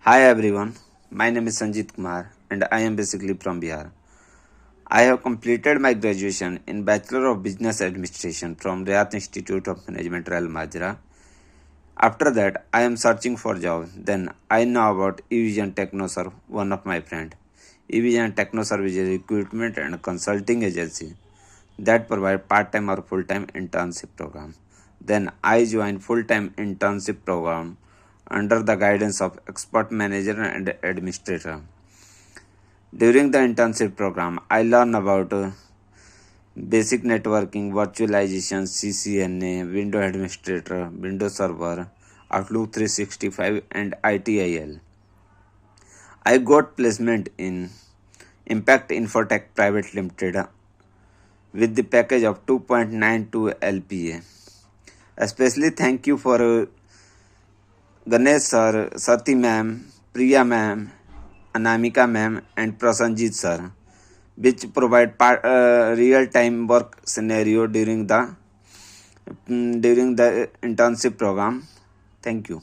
Hi everyone, my name is Sanjeet Kumar and I am basically from Bihar. I have completed my graduation in Bachelor of Business Administration from Rayat Institute of Management, Real Majra. After that, I am searching for job. Then I know about Evision Technoserve, one of my friend. Evision Technoserve is a recruitment and consulting agency that provide part-time or full-time internship program. Then I joined full-time internship program under the guidance of expert manager and administrator. During the internship program, I learned about basic networking, virtualization, CCNA, Windows Administrator, Windows Server, Outlook 365, and ITIL. I got placement in Impact Infotech Pvt Ltd with the package of 2.92 LPA. Especially thank you for Ganesh sir, Sati ma'am, Priya ma'am, Anamika ma'am, and Prasanjit sir, which provide real-time work scenario during the internship program. Thank you.